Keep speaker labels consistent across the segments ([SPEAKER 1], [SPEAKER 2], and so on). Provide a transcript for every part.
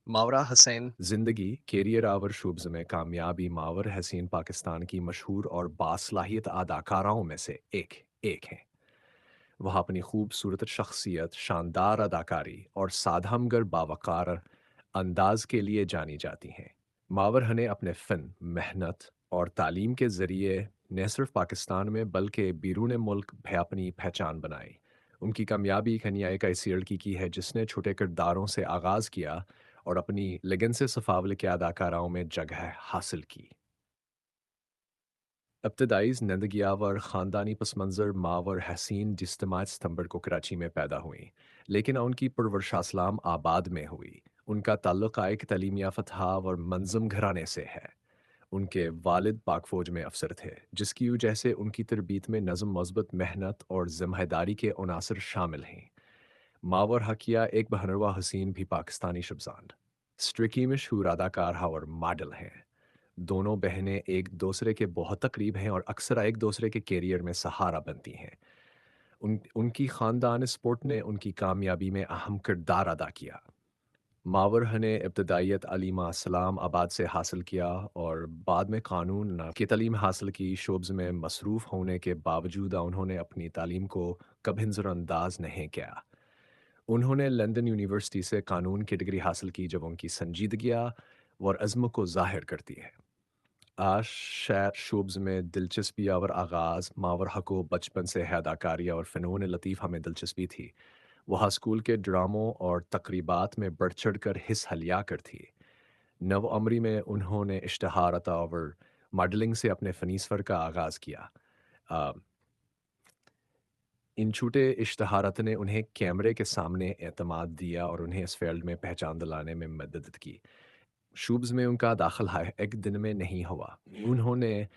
[SPEAKER 1] मावरा हसैन।
[SPEAKER 2] जिंदगी career our शुब्स में कामयाबी मावर हसीन पाकिस्तान की मशहूर और बासलाहियत अदाकाराओं में से एक एक हैं। वह अपनी खूबसूरत शख्सियत, शानदार अदाकारी और साधामगर बावकार अंदाज के लिए जानी जाती हैं। मावर हने अपने फ़न, मेहनत और तालीम के ज़रिए न सिर्फ पाकिस्तान में बल्कि बैरून मुल्क भी अपनी पहचान बनाई। उनकी कामयाबी एक हनिया एक ऐसी लड़की की है जिसने छोटे किरदारों से आगाज़ किया और अपनी लगन से सफावले के अदाकाराओं में जगह हासिल की। इब्तदाई ज़िंदगी और ख़ानदानी पस मंज़र मावर हसीन जिस सितंबर को कराची में पैदा हुई, लेकिन उनकी परवरिश इस्लाम आबाद में हुई। उनका ताल्लुक़ एक तलीम याफ़्ता और मंज़म घराने से है। उनके वालिद पाक फ़ौज में अफ़सर थे, जिसकी वजह से उनकी तरबियत में नज़म, मज़बत, मेहनत और ज़िम्मेदारी के अनासर शामिल हैं। मावर हकिया एक बहनवा हसीन भी पाकिस्तानी शब्ज़ान स्ट्रिकी मशहूर अदाकार और मॉडल हैं। दोनों बहनें एक दूसरे के बहुत करीब हैं और अक्सर एक दूसरे के कैरियर में सहारा बनती हैं। उनकी ख़ानदान स्पोर्ट ने उनकी कामयाबी में अहम किरदार अदा किया। मावर ने इब्तदाइयत अलीमा इस्लाम आबाद से हासिल किया और बाद में कानून की तालीम हासिल की। शोब्स में मसरूफ़ होने के बावजूद उन्होंने अपनी तालीम को कभी नज़रअंदाज नहीं किया। उन्होंने लंदन यूनिवर्सिटी से कानून की डिग्री हासिल की, जब उनकी संजीदगियाँ और अज़्म को ज़ाहिर करती है। आज शायर शोब्स में दिलचस्पी और आगाज़ मावरह को बचपन से है अदाकारी और फ़नून लतीफ़ा में दिलचस्पी थी। वह स्कूल के ड्रामों और तकरीबात में बढ़ चढ़ कर हिस्सा लिया करती। नवअमरी में उन्होंने इश्तहारत और मॉडलिंग से अपने फ़नी सफ़र का आगाज़ किया। अ, इन छोटे इश्तहारात ने उन्हें कैमरे के सामने एतमाद दिया और उन्हें इस फ़ील्ड में पहचान दिलाने में मदद की। शूब्स में उनका दाखिला एक दिन में नहीं हुआ। उन्होंने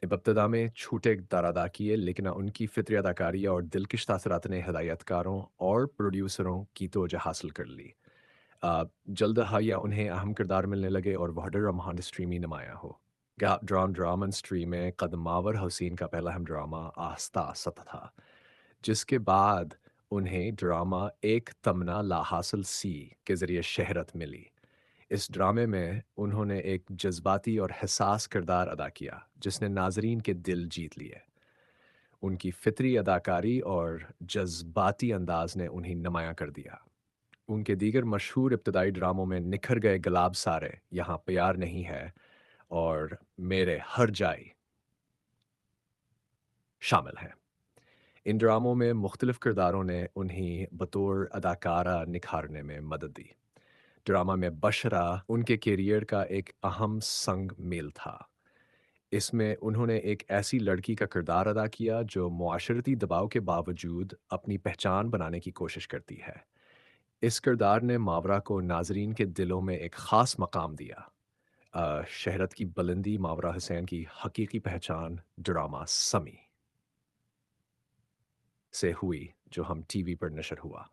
[SPEAKER 2] इब्तदा में छोटे किरदार अदा किए, लेकिन उनकी फ़ितरी अदाकारी और दिलकश तासरात ने हिदायतकारों और प्रोड्यूसरों की तवज्जो हासिल कर ली। जल्द हाया उन्हें अहम किरदार मिलने लगे और वह ड्रामा इंडस्ट्री में नुमाया हो। ड्रामा इंडस्ट्री में कदमावर हुसैन का पहला हम ड्रामा आस्था आस्था था, जिसके बाद उन्हें ड्रामा एक तमन्ना ला हासिल सी के ज़रिए शहरत मिली। इस ड्रामे में उन्होंने एक जज़्बाती और हसास किरदार अदा किया, जिसने नाज़रीन के दिल जीत लिए। उनकी फ़ितरी अदाकारी और जज़्बाती अंदाज़ ने उन्हें नुमाया कर दिया। उनके दीगर मशहूर इब्तदाई ड्रामों में निखर गए गुलाब सारे, यहाँ प्यार नहीं है और मेरे हर जाई शामिल हैं। इन ड्रामों में मुख्तलिफ किरदारों ने उन्हें बतौर अदाकारा निखारने में मदद दी। ड्रामा में बशरा उनके कैरियर का एक अहम संग मेल था। इसमें उन्होंने एक ऐसी लड़की का किरदार अदा किया जो मुआशरती दबाव के बावजूद अपनी पहचान बनाने की कोशिश करती है। इस किरदार ने मावरा को नाज़रीन के दिलों में एक ख़ास मकाम दिया। शहरत की बुलंदी मावरा हुसैन की हकीकी पहचान ड्रामा समी से हुई, जो हम टीवी पर नशर हुआ।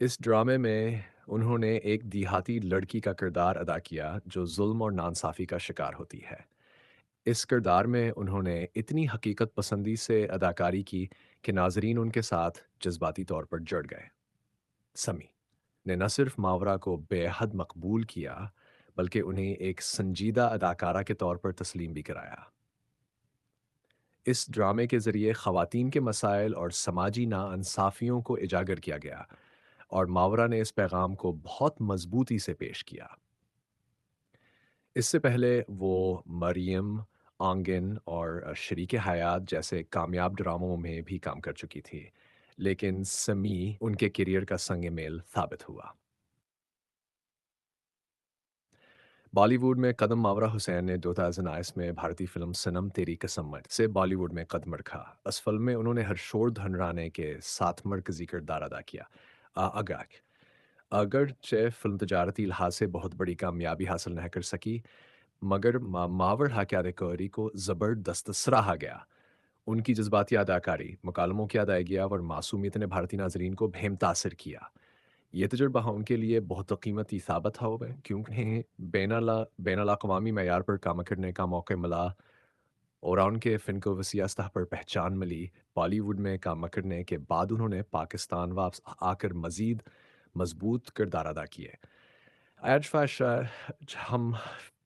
[SPEAKER 2] इस ड्रामे में उन्होंने एक देहाती लड़की का किरदार अदा किया जो जुल्म और नाइंसाफ़ी का शिकार होती है। इस किरदार में उन्होंने इतनी हकीकत पसंदी से अदाकारी की कि नाज़रीन उनके साथ जज़्बाती तौर पर जुड़ गए। समी ने न सिर्फ मावरा को बेहद मकबूल किया, बल्कि उन्हें एक संजीदा अदाकारा के तौर पर तस्लीम भी कराया। इस ड्रामे के ज़रिए ख़वातीन के मसाइल और समाजी नाइंसाफ़ियों को उजागर किया गया और मावरा ने इस पैगाम को बहुत मज़बूती से पेश किया। इससे पहले वो मरियम, आंगन और शरीके हयात जैसे कामयाब ड्रामों में भी काम कर चुकी थी, लेकिन समी उनके करियर का संग मेल साबित हुआ। बॉलीवुड में कदम मावरा हुसैन ने 2022 में भारतीय फिल्म सनम तेरी कसम से बॉलीवुड में कदम रखा। इस फिल्म में उन्होंने हर्षोर्धन राणे के साथ मरकजी किरदार अदा किया। अगर अगरचे फिल्म तजारती लिहाज से बहुत बड़ी कामयाबी हासिल नहीं कर सकी, मगर मावड़ हकायात को ज़बरदस्त सराहा गया। उनकी जज़्बाती अदाकारी, मुकालमों की अदायगी और मासूमियत ने भारतीय नाज़रीन को बेमुतासिर किया। ये तजुर्बा उनके लिए बहुत कीमती साबित हुआ है, क्योंकि उन्हें बैनुल-अक़वामी मयार पर काम करने का मौका मिला और उनके फ़िन को वसीअ सतह पर पहचान मिली। बॉलीवुड में काम करने के बाद उन्होंने पाकिस्तान वापस आकर मज़ीद مضبوط کردار ادا کیے۔ ایج فیش ہم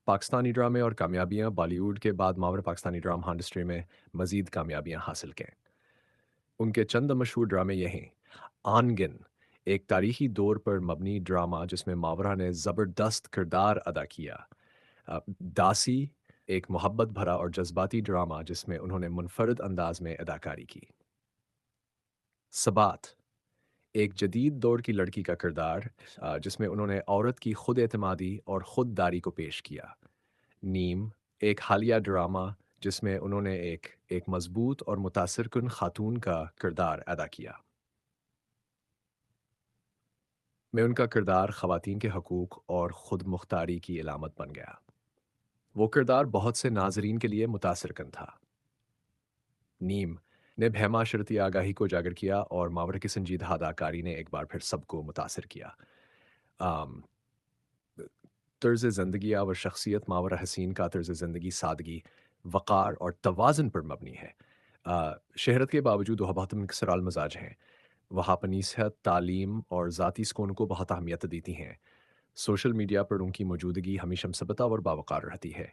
[SPEAKER 2] پاکستانی ڈرامے اور کامیابیاں بالی ووڈ کے بعد ماور پاکستانی ڈرامہ انڈسٹری میں مزید کامیابیاں حاصل کیں۔ ان کے چند مشہور ڈرامے یہ ہیں: آنگن، ایک تاریخی دور پر مبنی ڈرامہ جس میں ماورہ نے زبردست کردار ادا کیا۔ داسی، ایک محبت بھرا اور جذباتی ڈرامہ جس میں انہوں نے منفرد انداز میں اداکاری کی۔ ثبات، ایک جدید دور کی لڑکی کا کردار جس میں انہوں نے عورت کی خود اعتمادی اور خود داری کو پیش کیا۔ نیم، ایک حالیہ ڈرامہ جس میں انہوں نے ایک مضبوط اور متاثر کن خاتون کا کردار ادا کیا۔ میں ان کا کردار خواتین کے حقوق اور خود مختاری کی علامت بن گیا۔ وہ کردار بہت سے ناظرین کے لیے متاثر کن تھا۔ نیم نے معاشرتی آگاہی کو اجاگر کیا اور ماورا کی سنجیدہ اداکاری نے ایک بار پھر سب کو متاثر کیا۔ آم، طرز زندگی اور شخصیت ماورا حسین کا طرز زندگی سادگی، وقار اور توازن پر مبنی ہے۔ شہرت کے باوجود وہ بہت منکسر المزاج ہیں۔ وہ اپنی صحت، تعلیم اور ذاتی سکون کو بہت اہمیت دیتی ہیں۔ سوشل میڈیا پر ان کی موجودگی ہمیشہ مثبتہ اور باوقار رہتی ہے۔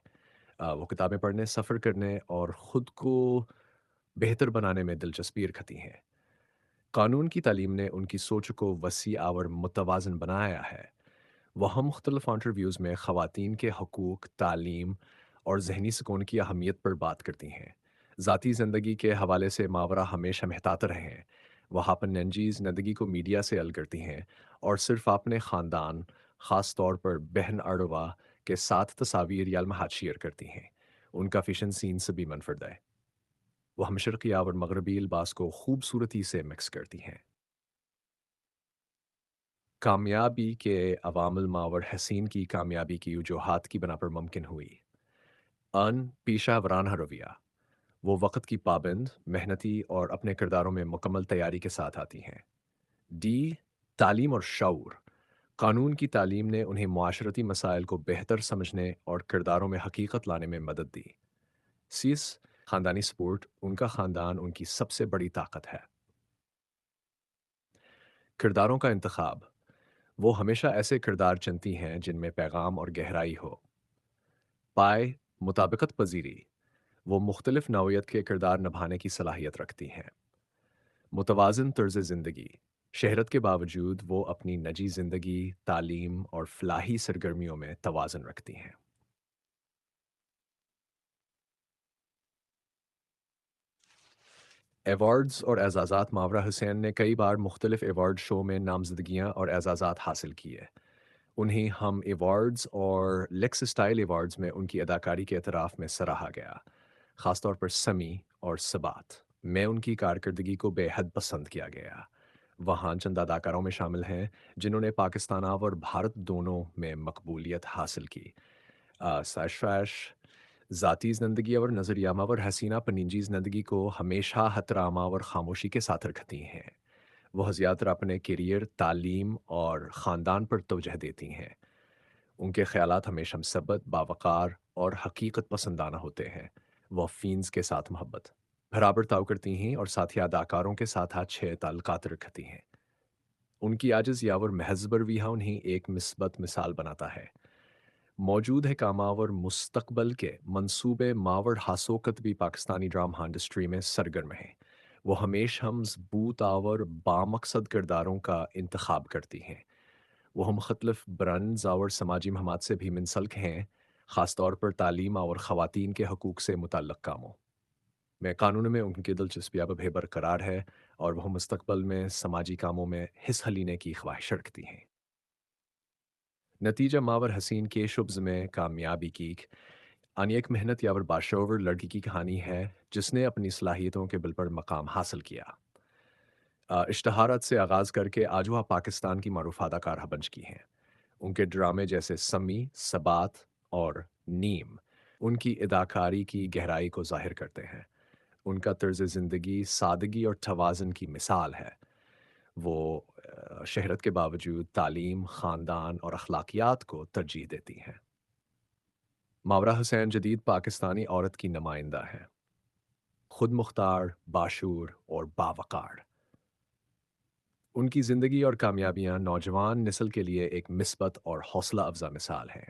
[SPEAKER 2] وہ کتابیں پڑھنے، سفر کرنے اور خود کو بہتر بنانے میں دلچسپی رکھتی ہیں۔ قانون کی تعلیم نے ان کی سوچ کو وسیع اور متوازن بنایا ہے۔ وہ ہم مختلف انٹرویوز میں خواتین کے حقوق، تعلیم اور ذہنی سکون کی اہمیت پر بات کرتی ہیں۔ ذاتی زندگی کے حوالے سے ماورا ہمیشہ محتاط رہے ہیں۔ وہ اپنے نجی زندگی کو میڈیا سے الگ کرتی ہیں اور صرف اپنے خاندان، خاص طور پر بہن اڑوا کے ساتھ تصاویر یا لمحات شیئر کرتی ہیں۔ ان کا فیشن سین سے بھی منفرد ہے۔ وہ ہم شرقی اور مغربی لباس کو خوبصورتی سے مکس کرتی ہیں۔ کامیابی کے عوامل ماور حسین کی کامیابی کی وجوہات کی بنا پر ممکن ہوئی: پیشہ ورانہ رویہ، وہ وقت کی پابند، محنتی اور اپنے کرداروں میں مکمل تیاری کے ساتھ آتی ہیں۔ ڈی، تعلیم اور شعور، قانون کی تعلیم نے انہیں معاشرتی مسائل کو بہتر سمجھنے اور کرداروں میں حقیقت لانے میں مدد دی۔ سیس، خاندانی سپورٹ، ان کا خاندان ان کی سب سے بڑی طاقت ہے۔ کرداروں کا انتخاب، وہ ہمیشہ ایسے کردار چنتی ہیں جن میں پیغام اور گہرائی ہو۔ پائے، مطابقت پذیری، وہ مختلف نوعیت کے کردار نبھانے کی صلاحیت رکھتی ہیں۔ متوازن طرز زندگی، شہرت کے باوجود وہ اپنی نجی زندگی، تعلیم اور فلاحی سرگرمیوں میں توازن رکھتی ہیں۔ ایوارڈز اور اعزازات، ماورا حسین نے کئی بار مختلف ایوارڈ شو میں نامزدگیاں اور اعزازات حاصل کیے۔ انہیں ہم ایوارڈز اور لیکس اسٹائل ایوارڈز میں ان کی اداکاری کے اعتراف میں سراہا گیا، خاص طور پر سمی اور ثبات میں ان کی کارکردگی کو بے حد پسند کیا گیا۔ وہاں چند اداکاروں میں شامل ہیں جنہوں نے پاکستان اور بھارت دونوں میں مقبولیت حاصل کی۔ سیش فیش ذاتی زندگی اور نظریہ اور حسینہ پنیجی زندگی کو ہمیشہ احترام اور خاموشی کے ساتھ رکھتی ہیں۔ وہ زیادہ تر اپنے کیریئر، تعلیم اور خاندان پر توجہ دیتی ہیں۔ ان کے خیالات ہمیشہ مثبت، باوقار اور حقیقت پسندانہ ہوتے ہیں۔ وہ فینز کے ساتھ محبت برابر تعاون کرتی ہیں اور ساتھی اداکاروں کے ساتھ اچھے تعلقات رکھتی ہیں۔ ان کی عاجز یاور محض رویہ انہیں ایک مثبت مثال بناتا ہے۔ موجود ہے کاماور مستقبل کے منصوبے ماور ہاسوکت بھی پاکستانی ڈرامہ انڈسٹری میں سرگرم ہیں۔ وہ ہمیشہ ہم ضبوط آور بامقصد کرداروں کا انتخاب کرتی ہیں۔ وہ مختلف برانڈز اور سماجی مہمات سے بھی منسلک ہیں، خاص طور پر تعلیم اور خواتین کے حقوق سے متعلق کاموں میں۔ قانون میں ان کی دلچسپی اب بھی برقرار ہے اور وہ مستقبل میں سماجی کاموں میں حصہ لینے کی خواہش رکھتی ہیں۔ نتیجہ ماور حسین کے شبز میں کامیابی کی ایک محنت یاور باشعور لڑکی کی کہانی ہے جس نے اپنی صلاحیتوں کے بل پر مقام حاصل کیا۔ اشتہارات سے آغاز کر کے آج وہ پاکستان کی معروف اداکارہ بن چکی ہیں۔ ان کے ڈرامے جیسے سمی، ثبات اور نیم ان کی اداکاری کی گہرائی کو ظاہر کرتے ہیں۔ ان کا طرز زندگی سادگی اور توازن کی مثال ہے۔ وہ شہرت کے باوجود تعلیم، خاندان اور اخلاقیات کو ترجیح دیتی ہیں۔ ماورا حسین جدید پاکستانی عورت کی نمائندہ ہے، خود مختار، باشعور اور باوقار۔ ان کی زندگی اور کامیابیاں نوجوان نسل کے لیے ایک مثبت اور حوصلہ افزا مثال ہیں۔